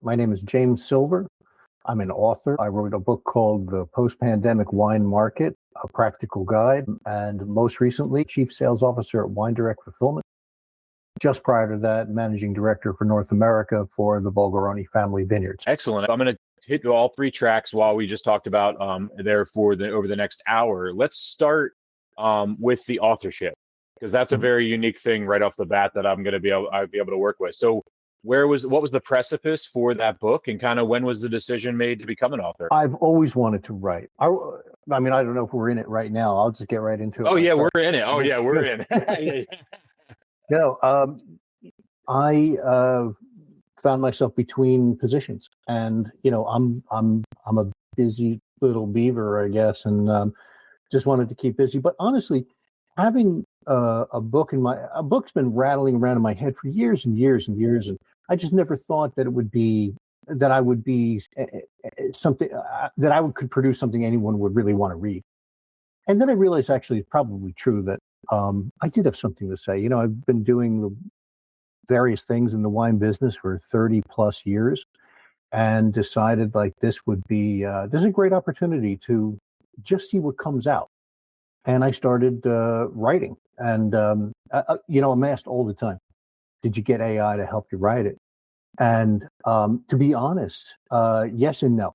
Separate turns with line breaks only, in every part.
My name is James Silver. I'm an author. I wrote a book called The Post-Pandemic Wine Market, A Practical Guide, and most recently, Chief Sales Officer at Wine Direct Fulfillment. Just prior to that, Managing Director for North America for the Bulgaroni Family Vineyards.
Excellent. I'm going to hit all three tracks while we just talked about over the next hour. Let's start with the authorship, because that's a very unique thing right off the bat that I'll be able to work with. So what was the precipice for that book, and kind of when was the decision made to become an author?
I've always wanted to write. I mean, I don't know if we're in it right now. I'll just get right into it.
Oh, yeah, we're in it. Oh, yeah, we're in it.
No, I found myself between positions, and I'm a busy little beaver, I guess, and just wanted to keep busy. But honestly, having a book's been rattling around in my head for years and years and years, and I just never thought that I would be something that I could produce something anyone would really want to read. And then I realized actually it's probably true that I did have something to say. I've been doing the various things in the wine business for 30 plus years, and decided like this is a great opportunity to just see what comes out. And I started writing, and I'm asked all the time, did you get AI to help you write it? And to be honest, yes and no.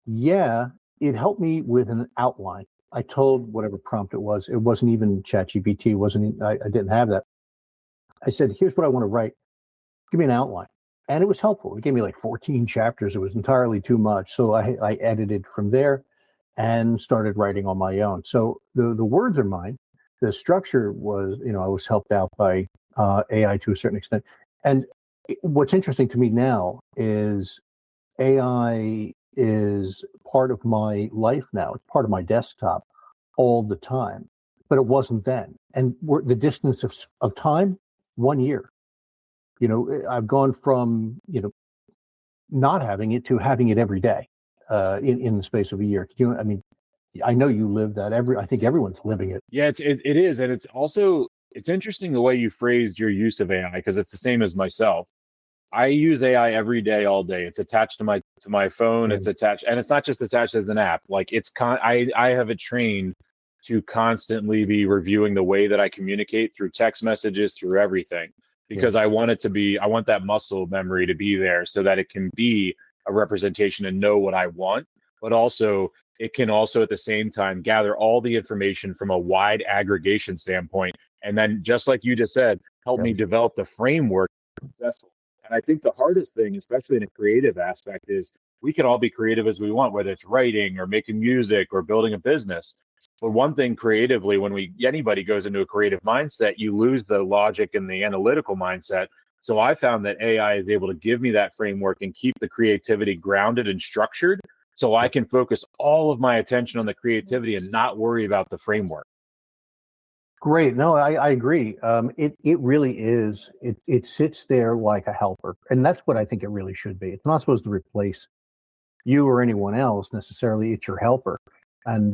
Yeah, it helped me with an outline. I told whatever prompt it wasn't even ChatGPT, I didn't have that. I said, here's what I want to write. Give me an outline. And it was helpful. It gave me like 14 chapters. It was entirely too much. So I edited from there and started writing on my own. So the words are mine. The structure was, I was helped out by AI to a certain extent. And what's interesting to me now is AI is part of my life now. It's part of my desktop all the time, but it wasn't then. And the distance of time, 1 year. I've gone from, not having it to having it every day in the space of a year. I know you live that. I think everyone's living it.
Yeah, it is. And it's interesting the way you phrased your use of AI, because it's the same as myself. I use AI every day, all day. It's attached to my phone. It's attached, and it's not just attached as an app. Like I have it trained to constantly be reviewing the way that I communicate through text messages, through everything, because I want that muscle memory to be there so that it can be a representation and know what I want, but also it can also at the same time gather all the information from a wide aggregation standpoint. And then just like you just said, help me develop the framework successful. And I think the hardest thing, especially in a creative aspect, is we can all be creative as we want, whether it's writing or making music or building a business. But one thing creatively, when anybody goes into a creative mindset, you lose the logic and the analytical mindset. So I found that AI is able to give me that framework and keep the creativity grounded and structured, so I can focus all of my attention on the creativity and not worry about the framework.
Great. No, I agree. It really is. It sits there like a helper. And that's what I think it really should be. It's not supposed to replace you or anyone else necessarily. It's your helper. And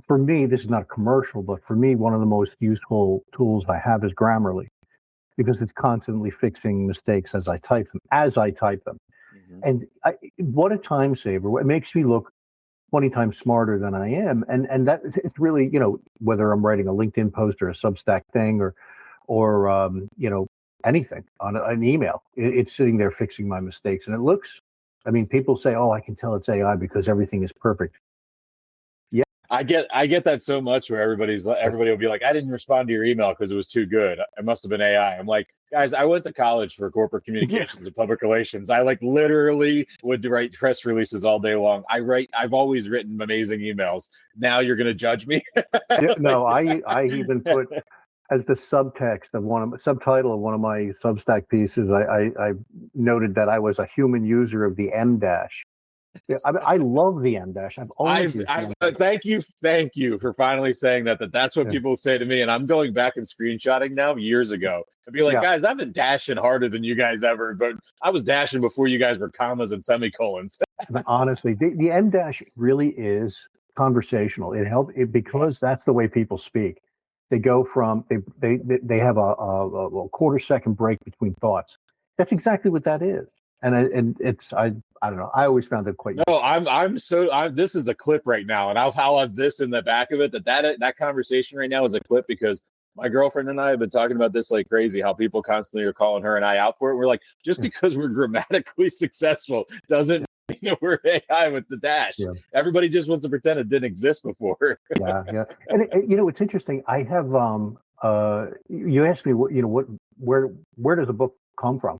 for me, this is not a commercial, but for me, one of the most useful tools I have is Grammarly, because it's constantly fixing mistakes as I type them. Mm-hmm. And what a time saver. It makes me look 20 times smarter than I am. And that it's really, whether I'm writing a LinkedIn post or a Substack thing or anything on an email, it's sitting there fixing my mistakes. And it looks, people say, oh, I can tell it's AI because everything is perfect. Yeah.
I get that so much, where everybody will be like, I didn't respond to your email because it was too good. It must have been AI. I'm like, guys, I went to college for corporate communications and public relations. I literally would write press releases all day long. I've always written amazing emails. Now you're going to judge me?
No, I even put as the subtitle of one of my Substack pieces, I noted that I was a human user of the M dash. Yeah, I love the M dash. I've always used the M dash.
Thank you for finally saying that. That's what people say to me, and I'm going back and screenshotting now years ago to be like, guys, I've been dashing harder than you guys ever, but I was dashing before you guys were commas and semicolons.
Honestly, the M dash really is conversational. It helps because that's the way people speak. They go from they have a quarter second break between thoughts, That's exactly what that is. And it's I don't know. I always found it quite
No,
useful.
I'm this is a clip right now, and I'll have this in the back of it that conversation right now is a clip because my girlfriend and I have been talking about this like crazy. How people constantly are calling her and I out for it. We're like, just
Yeah,
because we're grammatically successful doesn't mean that we're AI with the dash.
yeah,
Everybody just wants to pretend it didn't exist before.
yeah, yeah. And it's interesting. I have you asked me where does a book come from?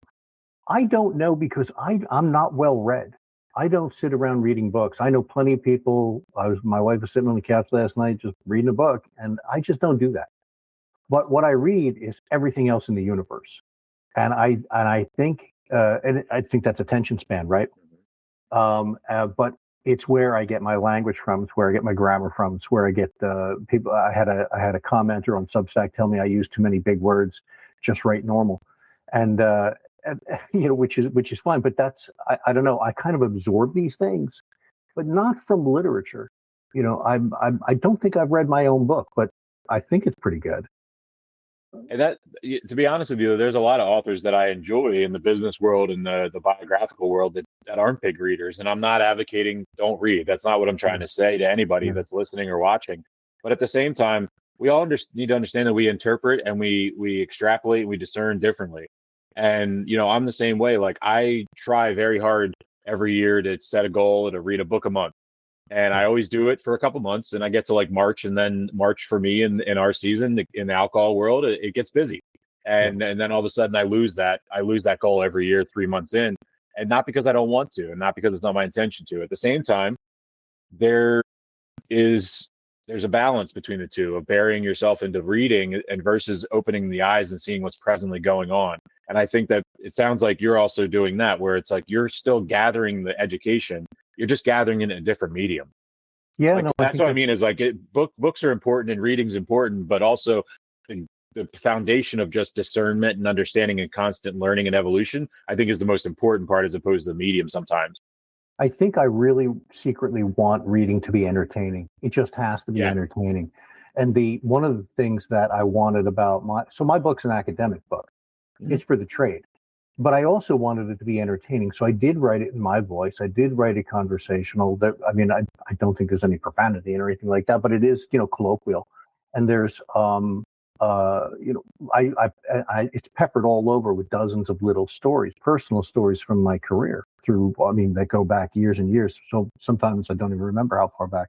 I don't know because I'm not well read. I don't sit around reading books. I know plenty of people. My wife was sitting on the couch last night just reading a book, and I just don't do that. But what I read is everything else in the universe, and I think that's attention span, right? But it's where I get my language from. It's where I get my grammar from. It's where I get the people. I had a commenter on Substack tell me I use too many big words. Just write normal, and, and which is fine. But I don't know. I kind of absorb these things, but not from literature. I don't think I've read my own book, but I think it's pretty good.
And that, to be honest with you, there's a lot of authors that I enjoy in the business world and the biographical world that aren't big readers. And I'm not advocating don't read. That's not what I'm trying
Yeah,
to say to anybody
yeah,
that's listening or watching. But at the same time, we all need to understand that we interpret and we extrapolate and we discern differently. And I'm the same way. Like I try very hard every year to set a goal to read a book a month, and
yeah,
I always do it for a couple months, and I get to like March, and then March for me in our season in the alcohol world, it gets busy,
yeah.
and then all of a sudden I lose that goal every year 3 months in, and not because I don't want to, and not because it's not my intention to. At the same time, there is there's a balance between the two of burying yourself into reading and versus opening the eyes and seeing what's presently going on. And I think that it sounds like you're also doing that, where it's like you're still gathering the education, you're just gathering it in a different medium.
Yeah,
Like
no, I
that's
think
what I
that's
mean is like books are important and reading's important, but also the foundation of just discernment and understanding and constant learning and evolution, I think is the most important part as opposed to the medium sometimes.
I think I really secretly want reading to be entertaining. It just has to be
Yeah.
entertaining. And the one of the things that I wanted about my book's an academic book.
Mhm.
It's for the trade. But I also wanted it to be entertaining. So I did write it in my voice. I did write it conversational. I mean, I don't think there's any profanity or anything like that, but it is, colloquial. And there's you know, it's peppered all over with dozens of little stories, personal stories from my career I mean, that go back years and years. So sometimes I don't even remember how far back,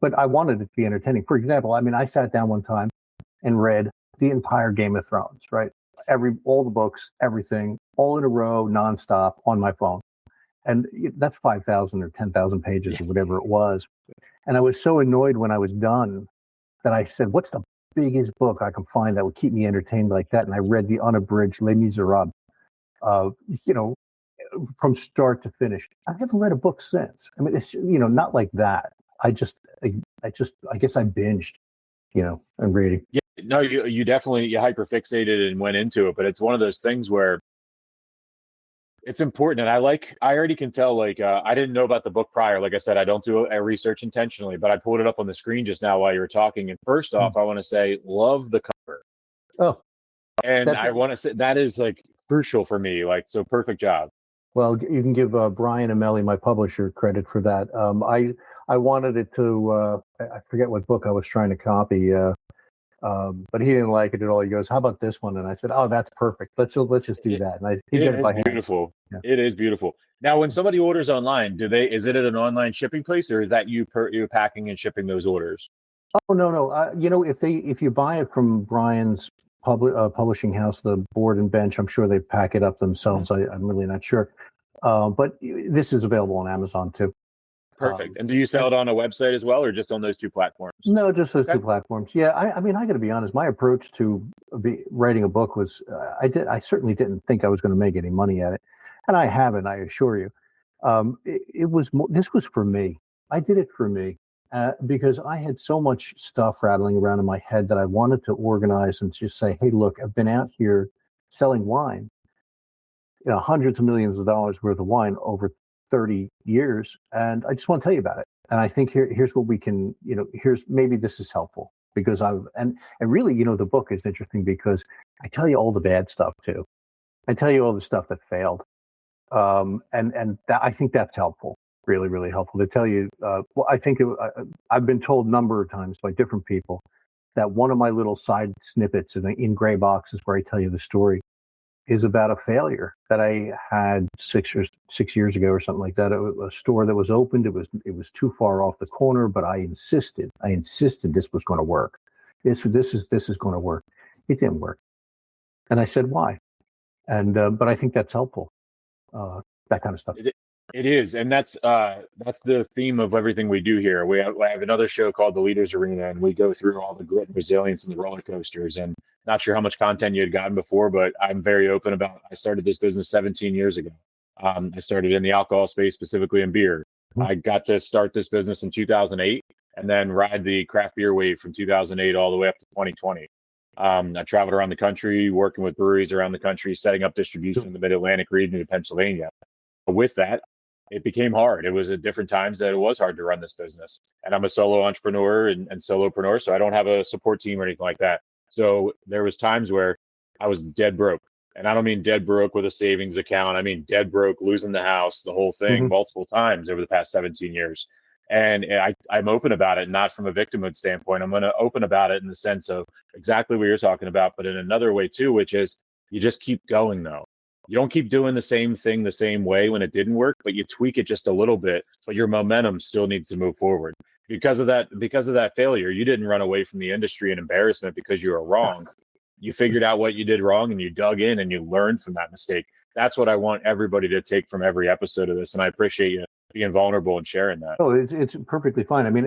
but I wanted it to be entertaining. For example, I mean, I sat down one time and read the entire Game of Thrones, right? All the books, everything, all in a row, nonstop on my phone. And that's 5,000 or 10,000 pages or whatever it was. And I was so annoyed when I was done that I said, what's the biggest book I can find that would keep me entertained like that? And I read the unabridged Les Miserables, uh, you know, from start to finish. I haven't read a book since. I mean, it's, not like that. I guess I binged, and reading.
Yeah, no, you definitely you hyper fixated and went into it, but it's one of those things where it's important. And I already can tell, like, I didn't know about the book prior. Like I said, I don't do a research intentionally, but I pulled it up on the screen just now while you were talking. And first
Mm.
off, I want to say, love the cover.
Oh,
And
that's
I want to say that is like crucial for me. Like, so perfect job.
well. You can give Brian Amelli, my publisher, credit for that. I wanted it to. I forget what book I was trying to copy. But he didn't like it at all. He goes, "How about this one?" And I said, "Oh, that's perfect. Let's just do
It,
that." And he
it
did it
is
by hand.
beautiful.
Yeah.
It is beautiful. Now, when somebody orders online, is it at an online shipping place, or is that you packing and shipping those orders?
Oh no, no. If you buy it from Brian's publishing house, the Board and Bench, I'm sure they pack it up
Mhm.
themselves. I'm really not sure. But this is available on Amazon too.
Perfect.
Um,
And do you sell
and
it on a website as well, or just on those two platforms?
no, just those two
Okay.
platforms. Yeah, I mean, I got to be honest. My approach to writing a book was, I certainly didn't think I was going to make any money at it, and I haven't. I assure you. It was this was for me. I did it for me because I had so much stuff rattling around in my head that I wanted to organize and just say, "Hey, look, I've been out here selling wine, hundreds of millions of dollars worth of wine over 30 years, and I just want to tell you about it." And I think here's what we can, here's maybe this is helpful because and really, the book is interesting because I tell you all the bad stuff too. and tell you all the stuff that failed. And that, I think that's helpful, really, really helpful to tell you. Well, I've been told a number of times by different people that one of my little side snippets in gray boxes where I tell you the story is about a failure that I had 6 years ago or something like that. A store that was opened. It was too far off the corner, but I insisted this was going to work. This is going to work. It didn't work, and I said why. And but I think that's helpful. That kind of stuff.
It is, and that's the theme of everything we do here. I have another show called The Leaders Arena, and we go through all the grit and resilience and the roller coasters. And not sure how much content you had gotten before, but I'm very open about. I started this business 17 years ago. I started in the alcohol space, specifically in beer.
Mhm.
I got to start this business in 2008, and then ride the craft beer wave from 2008 all the way up to 2020. I traveled around the country, working with breweries around the country, setting up distribution in the Mid-Atlantic region of Pennsylvania. With that, it became hard. It was at different times that it was hard to run this business. And I'm a solo entrepreneur and solopreneur, so I don't have a support team or anything like that. So there was times where I was dead broke. And I don't mean dead broke with a savings account. I mean dead broke, losing the house, the whole thing,
Mhm.
multiple times over the past 17 years. And I'm open about it, not from a victimhood standpoint. I'm going to open about it in the sense of exactly what you're talking about, but in another way too, which is you just keep going though. You don't keep doing the same thing the same way when it didn't work, but you tweak it just a little bit, but your momentum still needs to move forward. Because of that failure, you didn't run away from the industry in embarrassment because you were wrong. You figured out what you did wrong and you dug in and you learned from that mistake. That's what I want everybody to take from every episode of this. And I appreciate you being vulnerable and sharing that.
Oh, it's perfectly fine. I mean,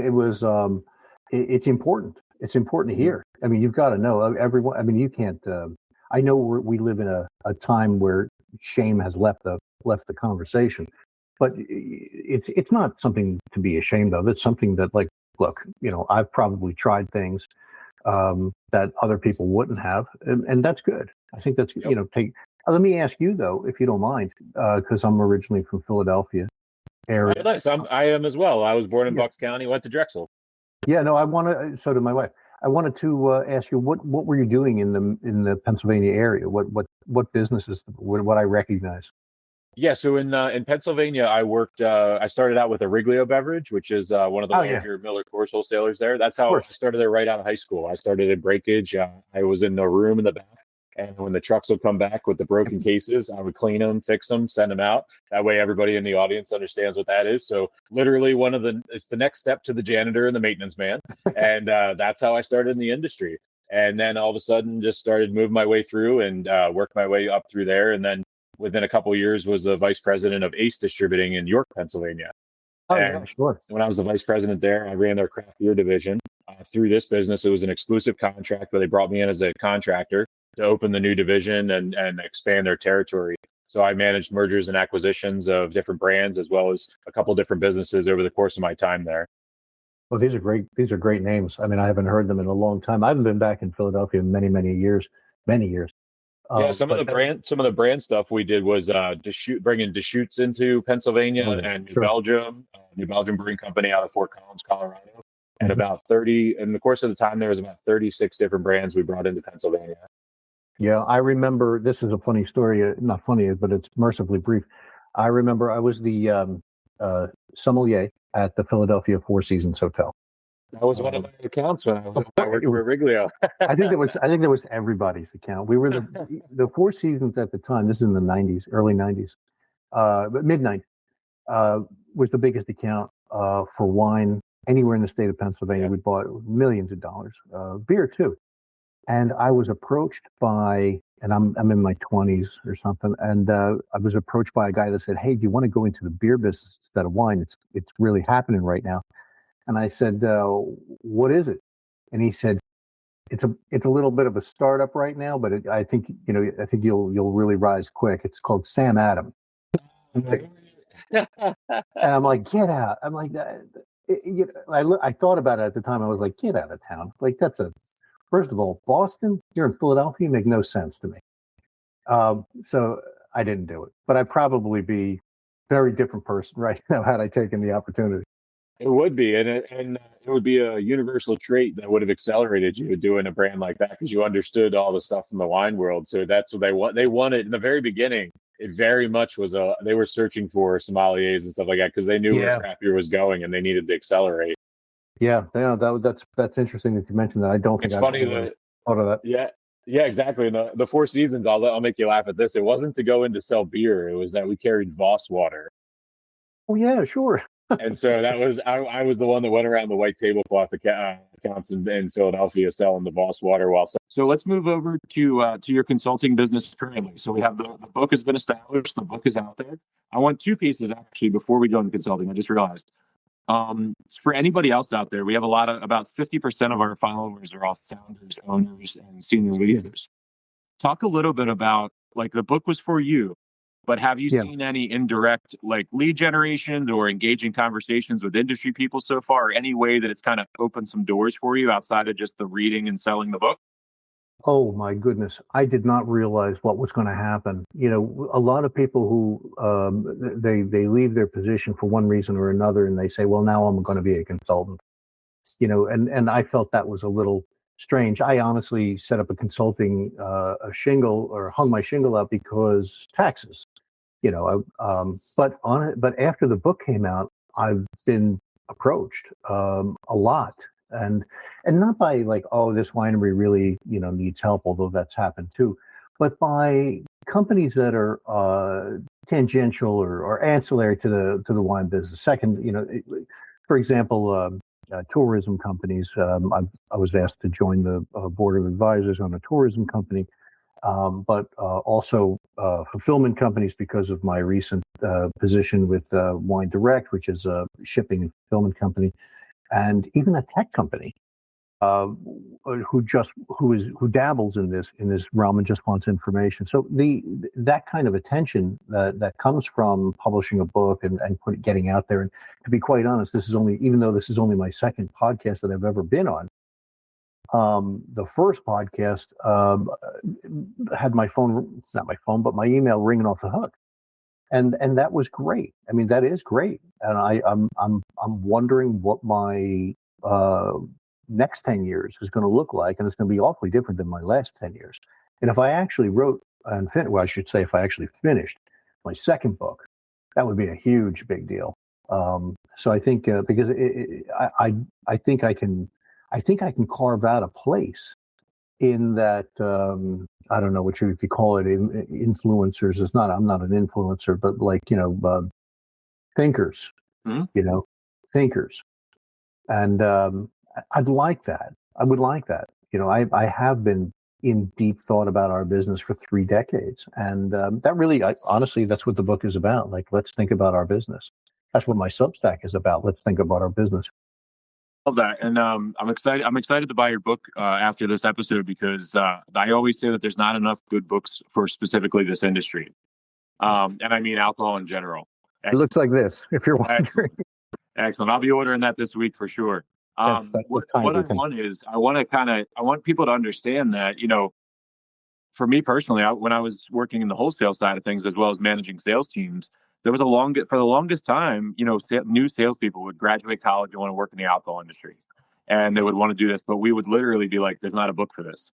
it's important. It's important to hear. I mean, you've got to know everyone. I mean, you can't. I know we live in a time where shame has left the conversation, but it's not something to be ashamed of. It's something that, like, look, I've probably tried things that other people wouldn't have, and that's good. I think that's
Yep.
take. Let me ask you though, if you don't mind, because I'm originally from Philadelphia
Oh,
area.
nice. I am as well. I was born in
Yeah.
Bucks County, went to Drexel.
Yeah, no, I want to. So did my wife. I wanted to ask you what were you doing in the Pennsylvania area? What businesses? What I recognize?
Yeah, so in Pennsylvania, I worked. I started out with a Riglio beverage, which is one of the
Oh yeah, of
larger Miller Coors wholesalers there. That's how I
course.
started there right out of high school. I started in breakage. I was in the room in the back, and when the trucks would come back with the broken cases, I would clean them, fix them, send them out. That way, everybody in the audience understands what that is. So literally, it's the next step to the janitor and the maintenance man, and that's how I started in the industry. And then all of a sudden, just started moving my way through and worked my way up through there, and then within a couple of years was the vice president of Ace Distributing in York, Pennsylvania.
Oh yeah,
And
sure.
when I was the vice president there, I ran their craft beer division. Through this business, it was an exclusive contract where they brought me in as a contractor to open the new division and expand their territory. So I managed mergers and acquisitions of different brands as well as a couple different businesses over the course of my time there.
Well, these are great. These are great names. I mean, I haven't heard them in a long time. I haven't been back in Philadelphia in many years, many years.
Yeah, some of
But
the brand stuff we did was bringing Deschutes into Pennsylvania
oh,
and
sure.
New Belgium Brewing Company out of Fort Collins, Colorado, and
Mhm.
about 30. In the course of the time, there was about 36 different brands we brought into Pennsylvania.
Yeah, I remember. This is a funny story. Not funny, but it's mercifully brief. I remember I was the sommelier at the Philadelphia Four Seasons Hotel.
That was one of
Um,
my accounts when
of
I
course,
worked for Riglio.
I think that was everybody's account. We were the Four Seasons at the time. This is in the '90s, early '90s, but mid '90s, uh, was the biggest account for wine anywhere in the state of Pennsylvania.
Yeah.
We bought millions of dollars, beer too. And I was approached by, and I'm in my 20s or something, and I was approached by a guy that said, "Hey, do you want to go into the beer business instead of wine? It's really happening right now." And I said, "What is it?" And he said, "It's a little bit of a startup right now, but I think you'll really rise quick. It's called Sam Adams." And I'm like, "Get out!" I'm like, I thought about it at the time. I was like, "Get out of town! Like that's a first of all, Boston. You're in Philadelphia. Make no sense to me." So I didn't do it, but I'd probably be a very different person right now had I taken the opportunity.
It would be, and it would be a universal trait that would have accelerated you doing a brand like that because you understood all the stuff in the wine world. So that's what they want. They wanted in the very beginning. It very much was a they were searching for sommeliers and stuff like that because they knew where
Yeah,
craft beer was going and they needed to accelerate.
yeah. That's interesting that you mentioned that. I don't think
It's
I've
funny
ever
that
thought of that.
yeah, yeah, exactly. And the Four Seasons, I'll make you laugh at this. It wasn't to go in to sell beer. It was that we carried Voss water.
Oh yeah, sure.
And so that was I was the one that went around the white tablecloth accounts in Philadelphia selling the Voss water while. So let's move over to your consulting business currently. So we have the book has been established, the book is out there. I want two pieces actually before we go into consulting. I just realized. For anybody else out there, we have about 50% of our followers are all founders, owners, and senior leaders. Talk a little bit about like the book was for you, but have you
Yeah.
seen any indirect like lead generations or engaging conversations with industry people so far, or any way that it's kind of opened some doors for you outside of just the reading and selling the book?
Oh my goodness, I did not realize what was going to happen. You know, a lot of people who they leave their position for one reason or another, and they say, "Well, now I'm going to be a consultant." You know, and I felt that was a little strange. I honestly set up a consulting a shingle or hung my shingle up because taxes. You know, but after the book came out, I've been approached a lot, and not by like, oh, this winery really needs help, although that's happened too, but by companies that are tangential or ancillary to the wine business. Second, for example. Tourism companies. I was asked to join the board of advisors on a tourism company, but also fulfillment companies because of my recent position with Wine Direct, which is a shipping and fulfillment company, and even a tech company uh, who dabbles in this realm and just wants information. So that kind of attention that comes from publishing a book and getting out there. And to be quite honest, even though this is only my second podcast that I've ever been on. The first podcast had my phone, not my phone, but my email ringing off the hook, and that was great. I mean, that is great, and I'm wondering what my next 10 years is going to look like, and it's going to be awfully different than my last 10 years. And if I actually wrote and well, I should say, if I actually finished my second book, that would be a huge big deal. So I think because I think I think I can carve out a place in that. I don't know what if you call it influencers. I'm not an influencer, but like thinkers.
Mm-hmm.
Thinkers, and I'd like that. I would like that. I have been in deep thought about our business for 3 decades, and that really, honestly, that's what the book is about. Like, let's think about our business. That's what my Substack is about. Let's think about our business.
Love that, and I'm excited. I'm excited to buy your book after this episode because I always say that there's not enough good books for specifically this industry, and I mean alcohol in general.
Excellent. It looks like this, if you're wondering.
Excellent. Excellent. I'll be ordering that this week for sure. What I want is I want people to understand that for me personally, when I was working in the wholesale side of things as well as managing sales teams, there was for the longest time, new salespeople would graduate college and want to work in the alcohol industry, and they would want to do this, but we would literally be like, "There's not a book for this."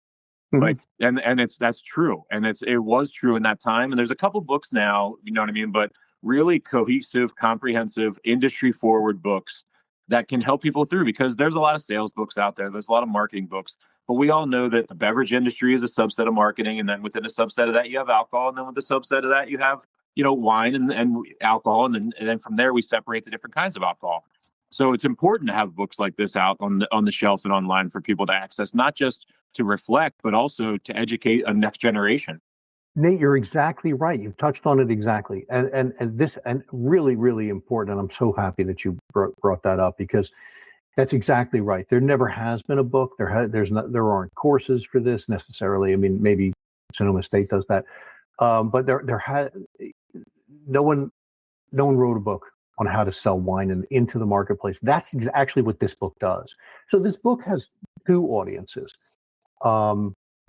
Mm-hmm. Like, and that's true, and it was true in that time. And there's a couple books now, you know what I mean, but really cohesive, comprehensive, industry forward books that can help people through, because there's a lot of sales books out there. There's a lot of marketing books, but we all know that the beverage industry is a subset of marketing. And then within a subset of that, you have alcohol. And then with the subset of that, you have, wine and alcohol. And then from there, we separate the different kinds of alcohol. So it's important to have books like this out on the shelf and online for people to access, not just to reflect, but also to educate a next generation.
Nate, you're exactly right. You've touched on it exactly, and really, really important. And I'm so happy that you brought that up, because that's exactly right. There never has been a book. There aren't courses for this necessarily. I mean, maybe Sonoma State does that, but no one wrote a book on how to sell wine into the marketplace. That's actually what this book does. So this book has two audiences.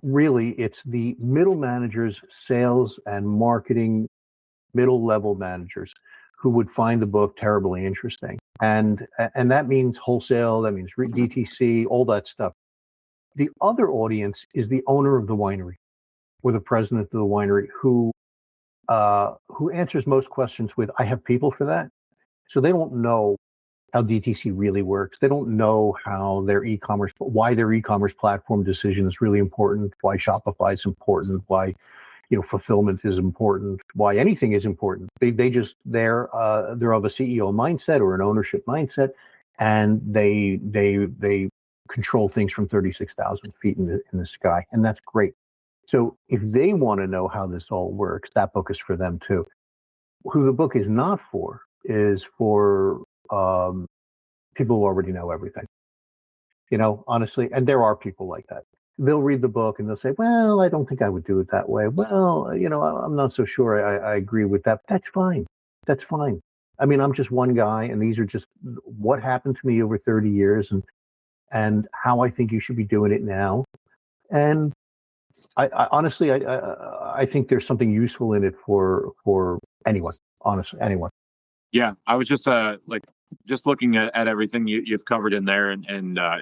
Really, it's the middle managers, sales and marketing, middle level managers who would find the book terribly interesting. and that means wholesale, that means DTC, all that stuff. The other audience is the owner of the winery or the president of the winery who answers most questions with, I have people for that. So they don't know how DTC really works. They don't know how why their e-commerce platform decision is really important, why Shopify is important, why fulfillment is important, why anything is important. They're of a CEO mindset or an ownership mindset, and they control things from 36,000 feet in the sky, and that's great. So if they want to know how this all works, that book is for them too. Who the book is not for is for people who already know everything. Honestly, and there are people like that. They'll read the book and they'll say, well, I don't think I would do it that way. Well, I'm not so sure I agree with that. That's fine. That's fine. I mean, I'm just one guy, and these are just what happened to me over 30 years and how I think you should be doing it now. And I honestly, I think there's something useful in it for anyone, honestly, anyone.
Yeah, I was just just looking at everything you've covered in there, and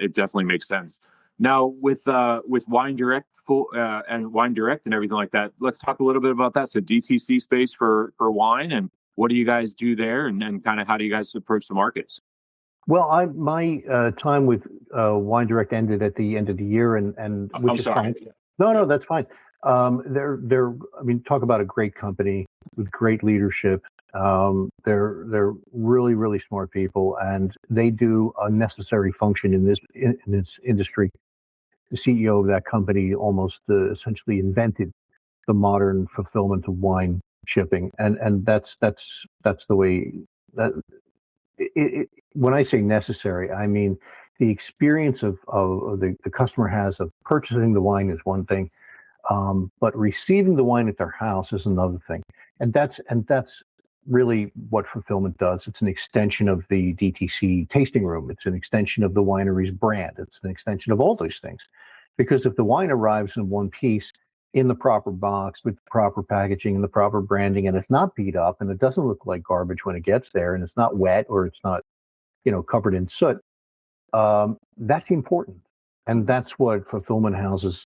it definitely makes sense. Now with Wine Direct and Wine Direct and everything like that, let's talk a little bit about that. So DTC space for wine, and what do you guys do there, and kind of how do you guys approach the markets?
Well, my time with Wine Direct ended at the end of the year, and which is fine. No, that's fine. They're I mean, talk about a great company with great leadership. They're really, really smart people, and they do a necessary function in this industry. The CEO of that company almost essentially invented the modern fulfillment of wine shipping, and that's the way that when I say necessary, I mean the experience of the customer has of purchasing the wine is one thing, but receiving the wine at their house is another thing, and that's really what fulfillment does. It's an extension of the DTC tasting room. It's an extension of the winery's brand. It's an extension of all those things, because if the wine arrives in one piece, in the proper box, with the proper packaging and the proper branding, and it's not beat up and it doesn't look like garbage when it gets there, and it's not wet or it's not, covered in soot, that's important. And that's what fulfillment houses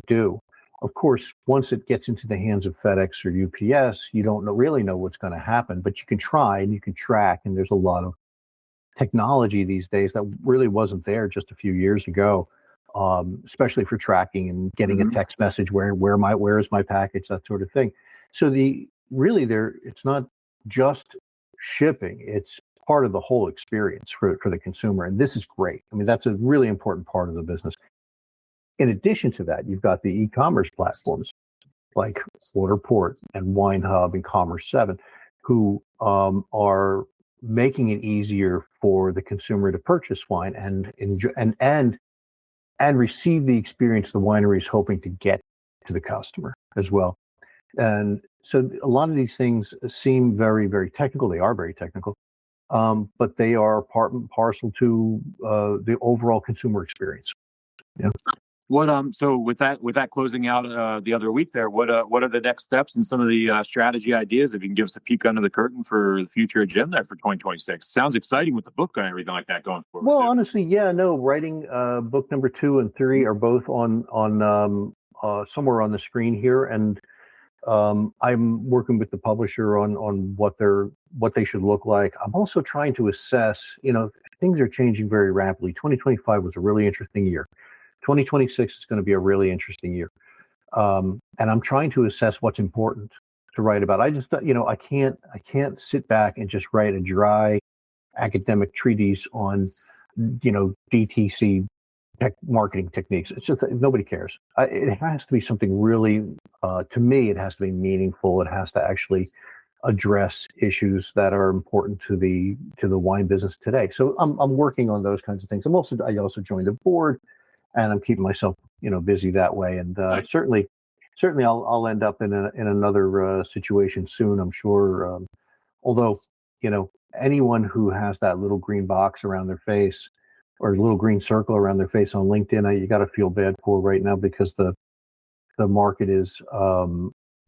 do. Of course, once it gets into the hands of FedEx or UPS, you don't really know what's going to happen, but you can try and you can track. And there's a lot of technology these days that really wasn't there just a few years ago, especially for tracking and getting a text message where is my package, that sort of thing. So it's not just shipping; it's part of the whole experience for the consumer, and this is great. I mean, that's a really important part of the business. In addition to that, you've got the e-commerce platforms like Orderport and WineHub and Commerce7, who are making it easier for the consumer to purchase wine and enjoy and receive the experience the winery is hoping to get to the customer as well. And so a lot of these things seem very, very technical. They are very technical, but they are part and parcel to the overall consumer experience. Yeah.
What so with that closing out the other week there, what are the next steps and some of the strategy ideas? If you can give us a peek under the curtain for the future agenda there for 2026. Sounds exciting with the book and everything like that going forward.
Well, honestly, yeah, no. Writing book number 2 and 3 are both on somewhere on the screen here, and I'm working with the publisher on what they should look like. I'm also trying to assess. Things are changing very rapidly. 2025 was a really interesting year. 2026 is going to be a really interesting year. And I'm trying to assess what's important to write about. I just, I can't sit back and just write a dry academic treatise on, DTC marketing techniques. It's just nobody cares. It has to be something really, to me, it has to be meaningful. It has to actually address issues that are important to the wine business today. So I'm working on those kinds of things. I also joined the board, and I'm keeping myself, busy that way. And
Nice.
certainly, I'll end up in another situation soon, I'm sure. Although, anyone who has that little green box around their face or little green circle around their face on LinkedIn, you got to feel bad for right now, because the market is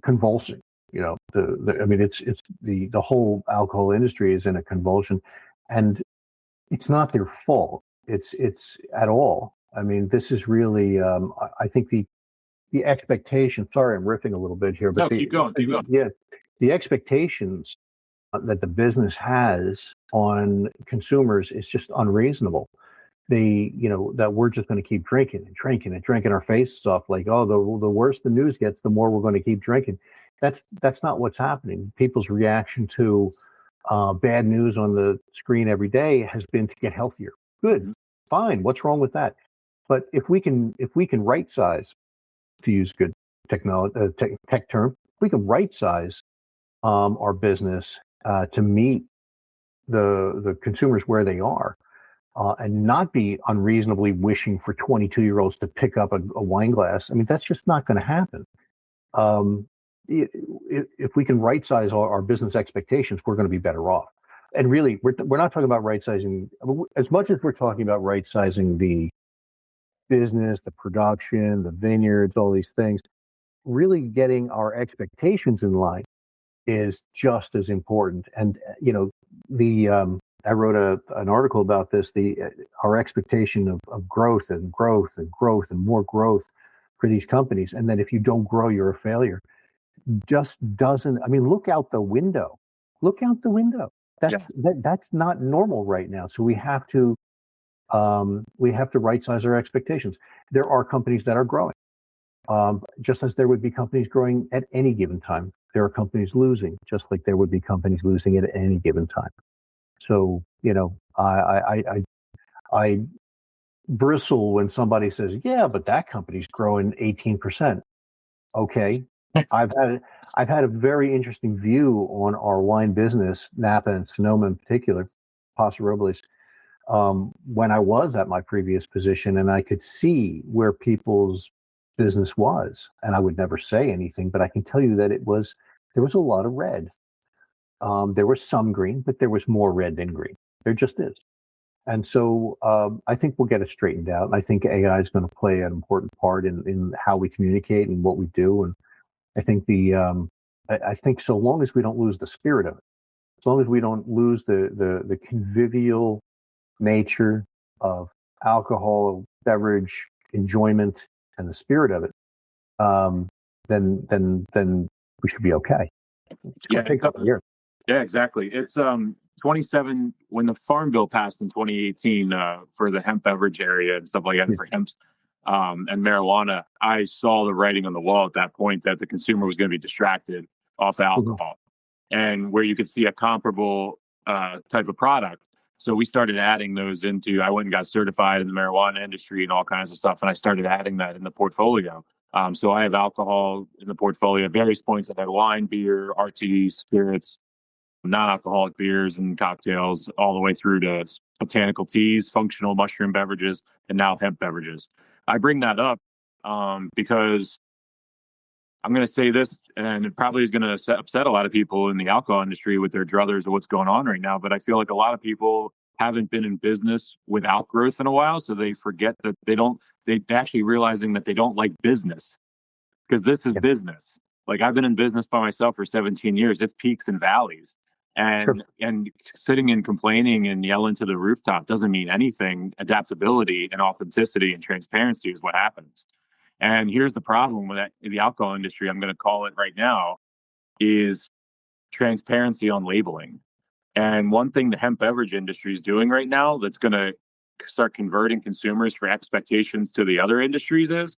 convulsing. It's the whole alcohol industry is in a convulsion, and it's not their fault. It's at all. I mean, this is really. I think the expectation. Sorry, I'm riffing a little bit here, but
No, keep going, keep going.
yeah, the expectations that the business has on consumers is just unreasonable. That we're just going to keep drinking and drinking and drinking our faces off, like, oh, the worse the news gets, the more we're going to keep drinking. That's not what's happening. People's reaction to bad news on the screen every day has been to get healthier. Good, fine. What's wrong with that? But if we can right size, to use good technology tech term, we can right size our business to meet the consumers where they are, and not be unreasonably wishing for 22-year-olds to pick up a wine glass. I mean, that's just not going to happen. Um, if we can right size our business expectations, we're going to be better off. And really, we're not talking about right sizing as much as we're talking about right sizing the business, the production, the vineyards, all these things. Really getting our expectations in line is just as important. And the I wrote an article about this. Our expectation of growth and growth and growth and more growth for these companies, and then if you don't grow, you're a failure. Just doesn't. I mean, look out the window. Look out the window. That's not normal right now. So we have to right size our expectations. There are companies that are growing, just as there would be companies growing at any given time. There are companies losing, just like there would be companies losing at any given time. So, I bristle when somebody says, "Yeah, but that company's growing 18%." Okay, I've had a very interesting view on our wine business, Napa and Sonoma in particular, Paso Robles, when I was at my previous position, and I could see where people's business was. And I would never say anything, but I can tell you that there was a lot of red. There was some green, but there was more red than green. There just is. And so I think we'll get it straightened out. And I think AI is going to play an important part in how we communicate and what we do. And I think I think so long as we don't lose the spirit of it, as long as we don't lose the convivial nature of alcohol, beverage enjoyment, and the spirit of it, then we should be okay. It's going to take a couple of years.
Yeah, exactly. It's 27 when the Farm Bill passed in 2018 for the hemp beverage area and stuff like that, for hemp and marijuana. I saw the writing on the wall at that point that the consumer was going to be distracted off alcohol, and where you could see a comparable type of product. So we started adding those into. I went and got certified in the marijuana industry and all kinds of stuff, and I started adding that in the portfolio. So I have alcohol in the portfolio at various points. I've had wine, beer, RTD, spirits, non-alcoholic beers and cocktails, all the way through to botanical teas, functional mushroom beverages, and now hemp beverages. I bring that up because I'm going to say this, and it probably is going to upset a lot of people in the alcohol industry with their druthers of what's going on right now. But I feel like a lot of people haven't been in business without growth in a while, so they forget that they actually realizing that they don't like business, because this is business. Like, I've been in business by myself for 17 years. It's peaks and valleys. And sitting and complaining and yelling to the rooftop doesn't mean anything. Adaptability and authenticity and transparency is what happens. And here's the problem with that in the alcohol industry, I'm going to call it right now, is transparency on labeling. And one thing the hemp beverage industry is doing right now that's going to start converting consumers for expectations to the other industries is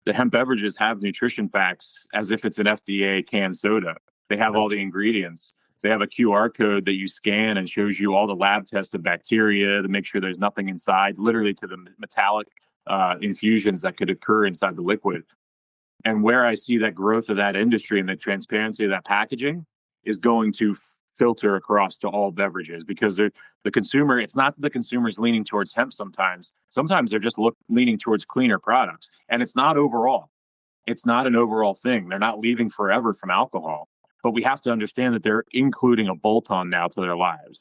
the hemp beverages have nutrition facts as if it's an FDA canned soda. They have all the ingredients. They have a QR code that you scan and shows you all the lab tested bacteria to make sure there's nothing inside, literally to the metallic infusions that could occur inside the liquid. And where I see that growth of that industry and the transparency of that packaging is going to filter across to all beverages, because the consumer, it's not that the consumer's leaning towards hemp sometimes. Sometimes they're just leaning towards cleaner products. And it's not overall. It's not an overall thing. They're not leaving forever from alcohol. But we have to understand that they're including a bolt-on now to their lives.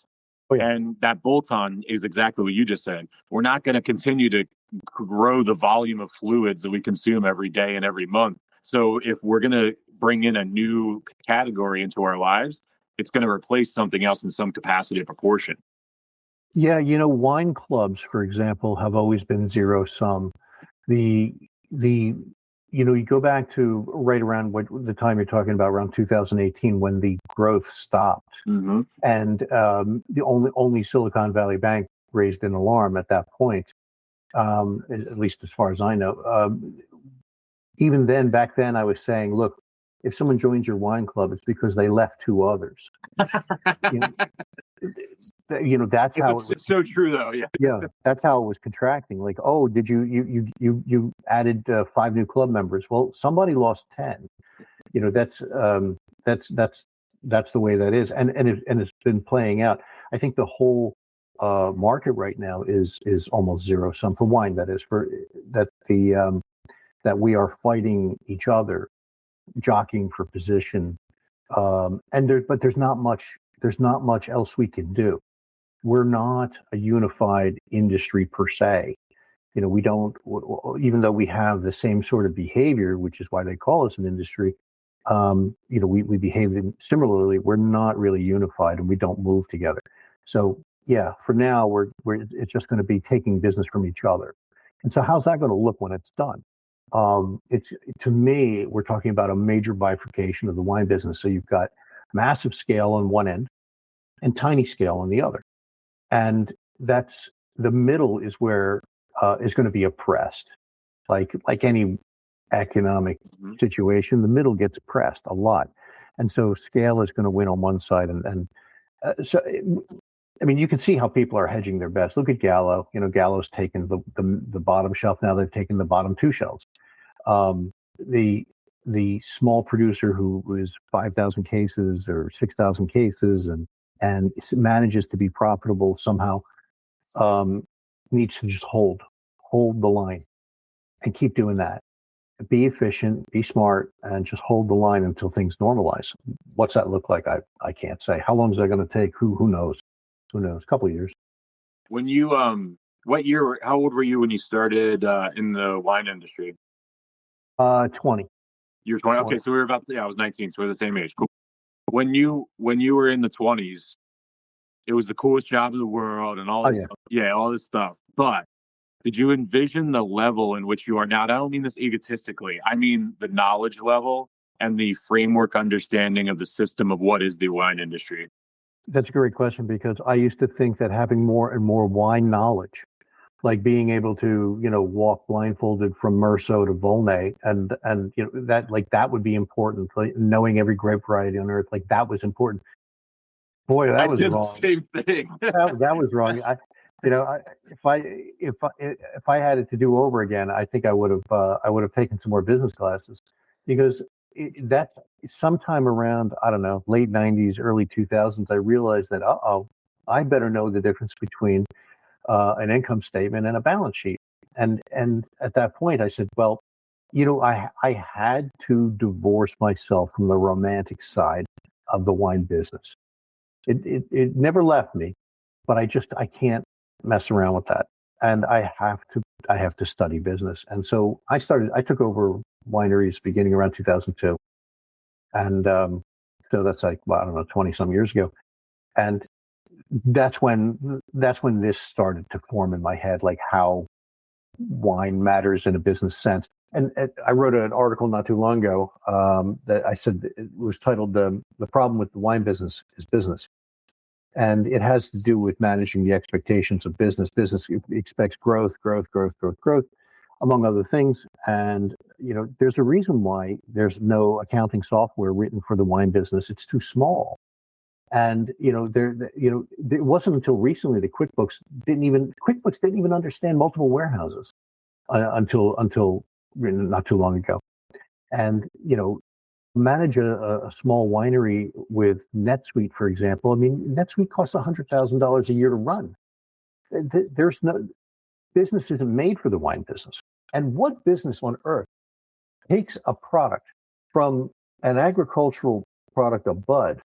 And that bolt-on is exactly what you just said. We're not going to continue to grow the volume of fluids that we consume every day and every month. So if we're going to bring in a new category into our lives, it's going to replace something else in some capacity or proportion.
Yeah, wine clubs, for example, have always been zero sum. The the you go back to right around the time you're talking about, around 2018, when the growth stopped,
Mm-hmm.
and the only Silicon Valley Bank raised an alarm at that point, at least as far as I know. Even then, back then, I was saying, look, if someone joins your wine club, it's because they left two others. you know, that's how it was.
It's so true, though. Yeah.
Yeah, that's how it was contracting. Like, oh, did you added 5 new club members? Well, somebody lost 10. That's the way that is, and it's been playing out. I think the whole market right now is almost zero sum for wine. That is, for that we are fighting each other, jockeying for position, but there's not much else we can do. We're not a unified industry per se. We don't, even though we have the same sort of behavior, which is why they call us an industry. We behave similarly. We're not really unified, and we don't move together. So yeah, for now, it's just going to be taking business from each other. And so how's that going to look when it's done? It's, to me, we're talking about a major bifurcation of the wine business. So you've got massive scale on one end and tiny scale on the other. And that's the middle is where is going to be oppressed. Like any economic situation, the middle gets oppressed a lot. And so scale is going to win on one side. You can see how people are hedging their bets. Look at Gallo. Gallo's taken the bottom shelf. Now they've taken the bottom 2 shelves. The small producer who is 5,000 cases or 6,000 cases and manages to be profitable somehow, needs to just hold the line and keep doing that. Be efficient, be smart, and just hold the line until things normalize. What's that look like? I can't say. How long is that going to take? Who knows? Who knows? A couple of years.
When you what year? How old were you when you started in the wine industry?
20.
You're 20. Okay, so we were I was 19, so we're the same age. Cool. When you were in the 20s, it was the coolest job in the world and all this stuff. Yeah, all this stuff. But did you envision the level in which you are now? And I don't mean this egotistically. I mean the knowledge level and the framework understanding of the system of what is the wine industry.
That's a great question, because I used to think that having more and more wine knowledge, like being able to, walk blindfolded from Merceau to Volnay, and that would be important. Like knowing every grape variety on earth, like that was important. Boy, that was wrong.
The same thing.
that was wrong. If I had it to do over again, I think I would have taken some more business classes, because that's sometime around, I don't know, late 90s, early 2000s. I realized that I better know the difference between an income statement and a balance sheet. And at that point, I said, well, I had to divorce myself from the romantic side of the wine business. It never left me, but I can't mess around with that. And I have to study business. And so I took over wineries beginning around 2002. And so that's like, well, I don't know, 20 some years ago. And that's when this started to form in my head, like how wine matters in a business sense. And I wrote an article not too long ago that I said, it was titled "The Problem with the Wine Business is Business," and it has to do with managing the expectations of business. Business expects growth, among other things. And there's a reason why there's no accounting software written for the wine business. It's too small. And it wasn't until recently that QuickBooks didn't even understand multiple warehouses until not too long ago. And manage a small winery with NetSuite, for example. I mean, NetSuite costs $100,000 a year to run. There's no business isn't made for the wine business. And what business on earth takes a product from an agricultural product, a bud,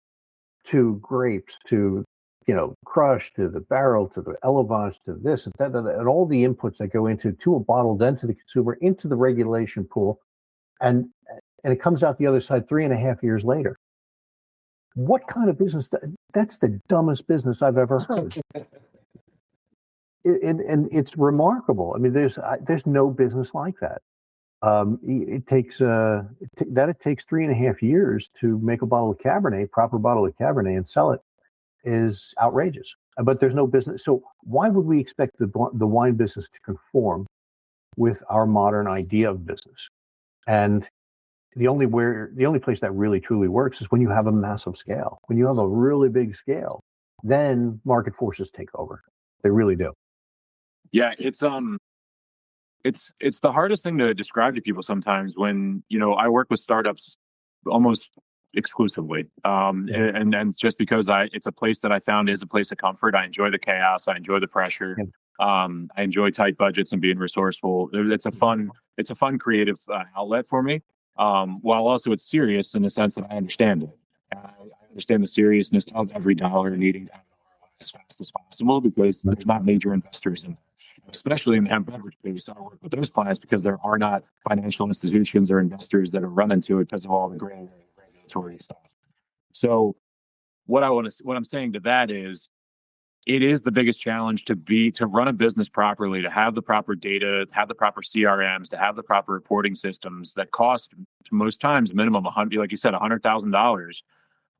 to grapes, to crush, to the barrel, to the élevage, to this and that, and all the inputs that go into a bottle, then to the consumer, into the regulation pool, and it comes out the other side 3.5 years later? What kind of business? That's the dumbest business I've ever heard. and it's remarkable. I mean, there's no business like that. It takes it takes 3.5 years to make a bottle of Cabernet, proper bottle of Cabernet, and sell it is outrageous. But there's no business. So why would we expect the wine business to conform with our modern idea of business? And the only place that really truly works is when you have a massive scale. When you have a really big scale, then market forces take over. They really do.
Yeah, it's the hardest thing to describe to people sometimes when, I work with startups almost exclusively. And it's just because it's a place that I found is a place of comfort. I enjoy the chaos. I enjoy the pressure.
Yeah.
I enjoy tight budgets and being resourceful. It's a fun creative outlet for me. While also it's serious in the sense that I understand it. I understand the seriousness of every dollar needing to have as fast as possible because there's not major investors in, especially in the hemp beverage space. I work with those clients because there are not financial institutions or investors that are running to it because of all the regulatory stuff. So what I'm saying to that is, it is the biggest challenge to run a business properly, to have the proper data, to have the proper CRMs, to have the proper reporting systems that cost most times minimum like you said, $100,000,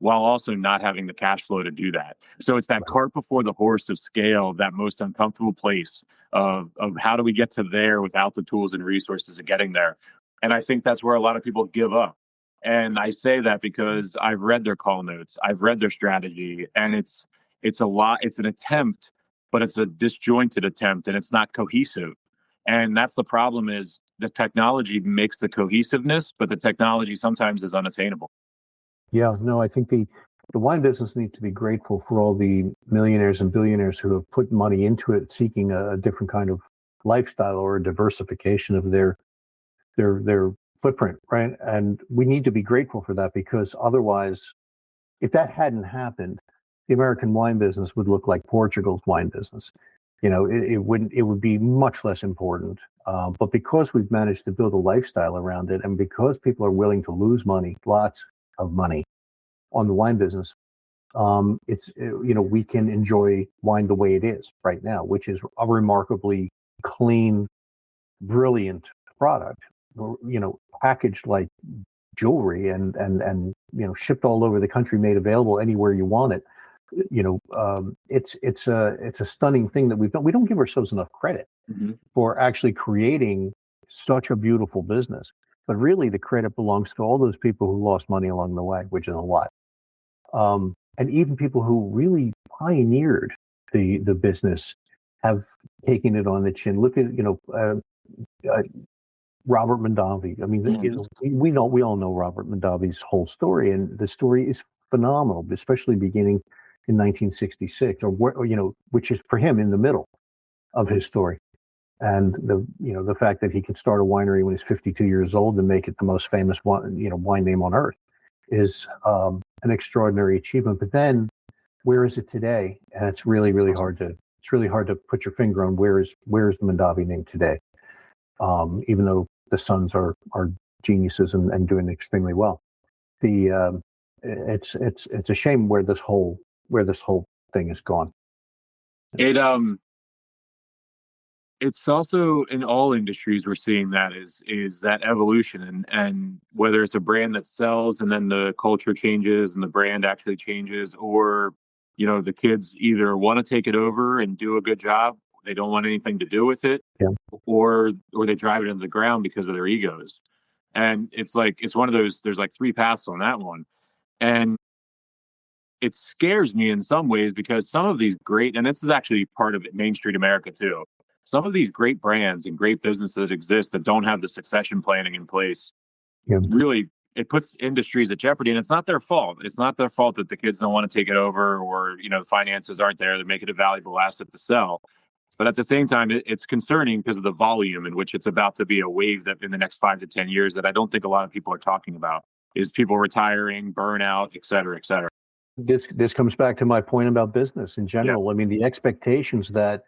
while also not having the cash flow to do that. So it's that cart before the horse of scale, that most uncomfortable place of how do we get to there without the tools and resources of getting there. And I think that's where a lot of people give up. And I say that because I've read their call notes, I've read their strategy, and it's an attempt, but it's a disjointed attempt and it's not cohesive. And that's the problem, is the technology makes the cohesiveness, but the technology sometimes is unattainable.
Yeah, no, I think the wine business needs to be grateful for all the millionaires and billionaires who have put money into it, seeking a different kind of lifestyle or a diversification of their footprint, right? And we need to be grateful for that, because otherwise, if that hadn't happened, the American wine business would look like Portugal's wine business. It would be much less important. But because we've managed to build a lifestyle around it, and because people are willing to lose money, lots of money, on the wine business, we can enjoy wine the way it is right now, which is a remarkably clean, brilliant product, packaged like jewelry and shipped all over the country, made available anywhere you want it. It's a stunning thing that we've done. We don't give ourselves enough credit for actually creating such a beautiful business. But really, the credit belongs to all those people who lost money along the way, which is a lot. And even people who really pioneered the business have taken it on the chin. Look at Robert Mondavi. I mean, we all know Robert Mondavi's whole story, and the story is phenomenal, especially beginning in 1966, which is for him in the middle of his story. And the fact that he could start a winery when he's 52 years old and make it the most famous wine name on earth is an extraordinary achievement. But then, where is it today? And it's really, really hard to put your finger on where's the Mondavi name today. Even though the sons are geniuses and doing extremely well, it's a shame where this whole thing has gone.
It's also in all industries we're seeing that is that evolution, and whether it's a brand that sells and then the culture changes and the brand actually changes, or the kids either want to take it over and do a good job, they don't want anything to do with it, or they drive it into the ground because of their egos. And it's one of those, there's like three paths on that one. And it scares me in some ways, because some of these great, and this is actually part of Main Street America too, some of these great brands and great businesses that exist that don't have the succession planning in place, really, it puts industries at jeopardy. And it's not their fault. It's not their fault that the kids don't want to take it over, or, the finances aren't there to make it a valuable asset to sell. But at the same time, it's concerning because of the volume in which it's about to be a wave that in the next 5 to 10 years that I don't think a lot of people are talking about, is people retiring, burnout, et cetera, et cetera.
This comes back to my point about business in general. Yeah. I mean, the expectations that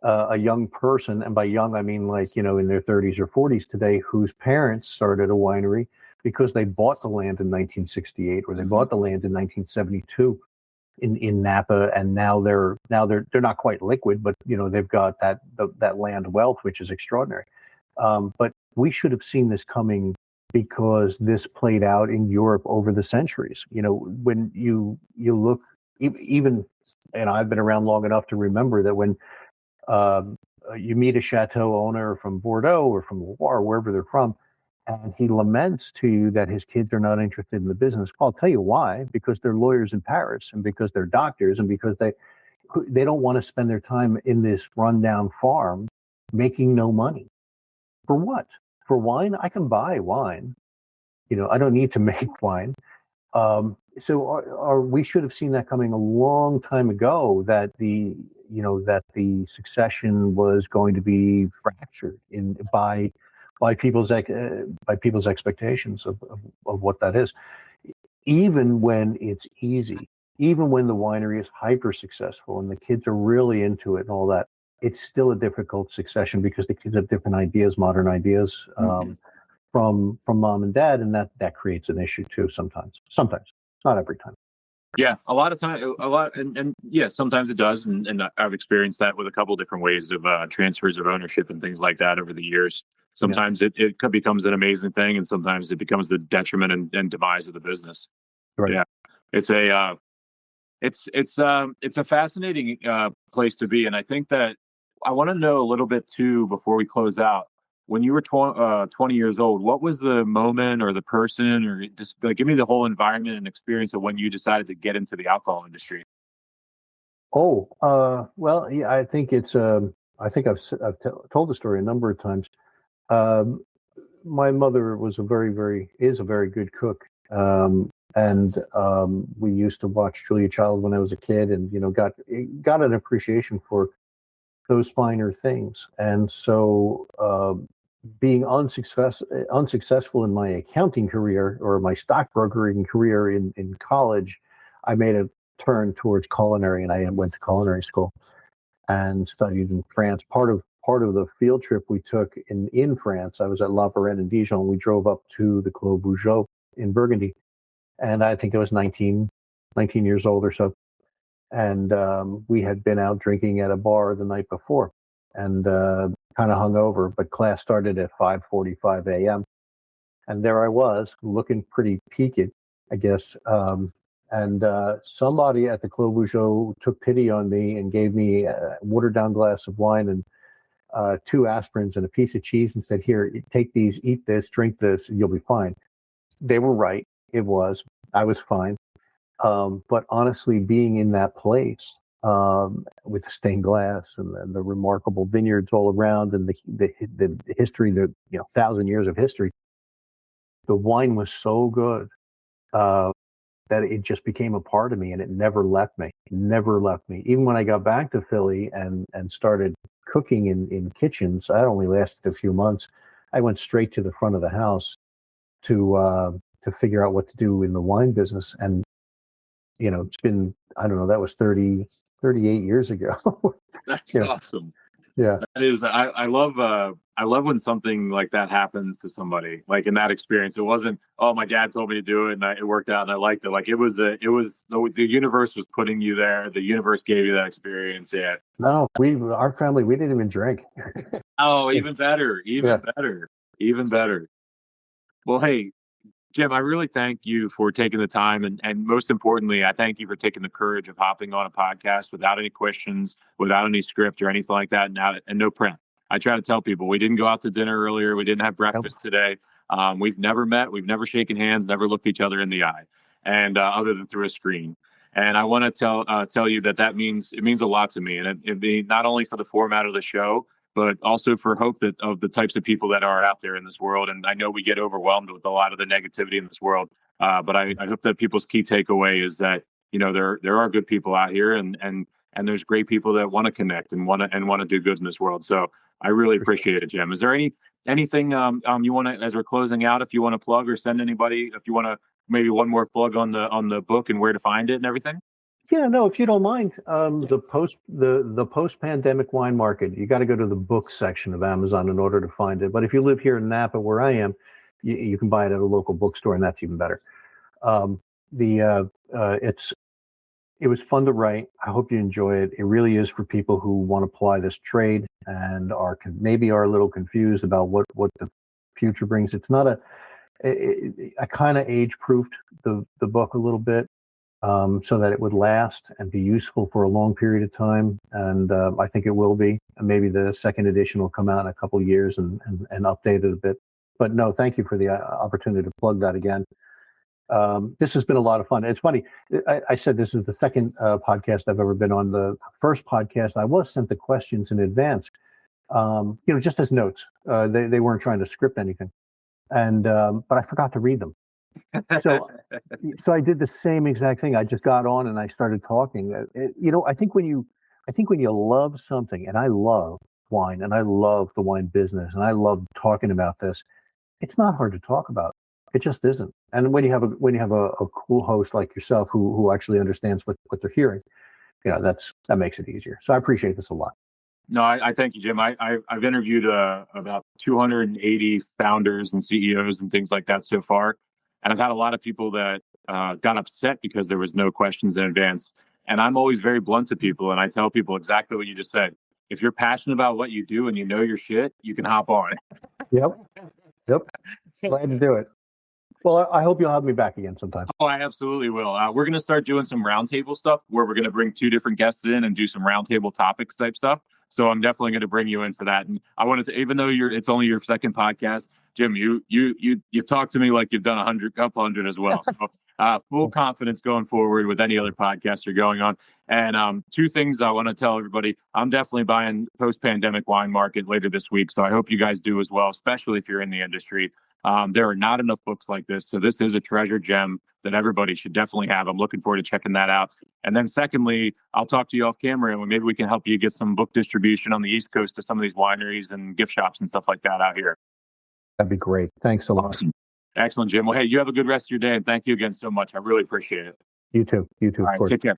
a young person, and by young I mean in their 30s or 40s today, whose parents started a winery because they bought the land in 1968 or they bought the land in 1972, in Napa, and now they're not quite liquid, but they've got that land wealth, which is extraordinary. But we should have seen this coming because this played out in Europe over the centuries. When you look, even, and I've been around long enough to remember that when you meet a chateau owner from Bordeaux or from Loire, wherever they're from, and he laments to you that his kids are not interested in the business. Well, I'll tell you why: because they're lawyers in Paris, and because they're doctors, and because they don't want to spend their time in this rundown farm making no money. For what? For wine? I can buy wine. I don't need to make wine. So we should have seen that coming a long time ago, that the succession was going to be fractured by people's expectations of what that is. Even when it's easy, even when the winery is hyper successful and the kids are really into it and all that, it's still a difficult succession because the kids have different ideas, modern ideas from mom and dad, and that creates an issue too sometimes, not every time.
Yeah, a lot of time, and yeah, sometimes it does, and I've experienced that with a couple different ways of transfers of ownership and things like that over the years. Sometimes it becomes an amazing thing, and sometimes it becomes the detriment and demise of the business.
Right.
Yeah, it's a fascinating place to be, and I think that I want to know a little bit too before we close out. When you were 20 years old, what was the moment or the person, or just give me the whole environment and experience of when you decided to get into the alcohol industry?
Well, yeah, I think I've told the story a number of times. My mother is a very good cook. And we used to watch Julia Child when I was a kid, and got an appreciation for those finer things. And so being unsuccessful in my accounting career or my stockbrokering career in college, I made a turn towards culinary, and I went to culinary school and studied in France. Part of the field trip we took in France, I was at La Varenne in Dijon. We drove up to the Clos Vougeot in Burgundy, and I think I was 19 years old or so. And we had been out drinking at a bar the night before, and kind of hungover, but class started at 5:45 a.m. And there I was, looking pretty peaked, I guess. And somebody at the Clos Vougeot took pity on me and gave me a watered down glass of wine and 2 aspirins and a piece of cheese, and said, "Here, take these, eat this, drink this, and you'll be fine." They were right. I was fine. But honestly, being in that place with the stained glass and the remarkable vineyards all around, and the history, 1,000 years of history, the wine was so good that it just became a part of me, and it never left me. Even when I got back to Philly and started cooking in kitchens, that only lasted a few months. I went straight to the front of the house to figure out what to do in the wine business. And it's been, I don't know, that was 38 years ago.
That's awesome.
Yeah.
That is, I love when something like that happens to somebody, like in that experience. It wasn't, oh, my dad told me to do it and it worked out and I liked it. Like it was the universe was putting you there. The universe gave you that experience. Yeah.
No, our family, we didn't even drink.
Oh, even better. Well, hey, Jim, I really thank you for taking the time. And most importantly, I thank you for taking the courage of hopping on a podcast without any questions, without any script or anything like that, and no prep. I try to tell people we didn't go out to dinner earlier. We didn't have breakfast today. We've never met. We've never shaken hands, never looked each other in the eye, and other than through a screen. And I want to tell you that means a lot to me. And it means not only for the format of the show, but also for hope of the types of people that are out there in this world. And I know we get overwhelmed with a lot of the negativity in this world, but I hope that people's key takeaway is that there are good people out here, and there's great people that want to connect and want to do good in this world. So I really appreciate it, Jim. Is there anything you want to, as we're closing out, if you want to plug or send anybody, if you want to maybe one more plug on the book and where to find it and everything?
Yeah, no, if you don't mind, the post-pandemic wine market, you got to go to the book section of Amazon in order to find it. But if you live here in Napa, where I am, you can buy it at a local bookstore, and that's even better. It's It was fun to write. I hope you enjoy it. It really is for people who want to apply this trade and maybe are a little confused about what the future brings. It's not I kind of age-proofed the book a little bit so that it would last and be useful for a long period of time. And I think it will be. And maybe the second edition will come out in a couple of years and update it a bit. But no, thank you for the opportunity to plug that again. This has been a lot of fun. It's funny. I said this is the second podcast I've ever been on. The first podcast, I was sent the questions in advance, just as notes. They weren't trying to script anything. And but I forgot to read them. So I did the same exact thing. I just got on and I started talking. I think when you love something, and I love wine, and I love the wine business, and I love talking about this, it's not hard to talk about. It just isn't. And when you have a cool host like yourself who actually understands what they're hearing, that makes it easier. So I appreciate this a lot.
No, I thank you, Jim. I've interviewed about 280 founders and CEOs and things like that so far. And I've had a lot of people that got upset because there was no questions in advance. And I'm always very blunt to people. And I tell people exactly what you just said. If you're passionate about what you do and you know your shit, you can hop on.
Yep. Glad to do it. Well, I hope you'll have me back again sometime.
Oh, I absolutely will. We're going to start doing some roundtable stuff where we're going to bring two different guests in and do some roundtable topics type stuff. So I'm definitely going to bring you in for that. And I wanted to, even though it's only your second podcast, Jim, you talk to me like you've done a couple hundred as well. So full confidence going forward with any other podcast you're going on. And two things I want to tell everybody. I'm definitely buying Post-Pandemic Wine Market later this week. So I hope you guys do as well, especially if you're in the industry. There are not enough books like this. So this is a treasure gem that everybody should definitely have. I'm looking forward to checking that out. And then secondly, I'll talk to you off camera and maybe we can help you get some book distribution on the East Coast to some of these wineries and gift shops and stuff like that out here.
That'd be great. Thanks so much.
Awesome. Excellent, Jim. Well, hey, you have a good rest of your day. And thank you again so much. I really appreciate it.
You too.
All right, take care.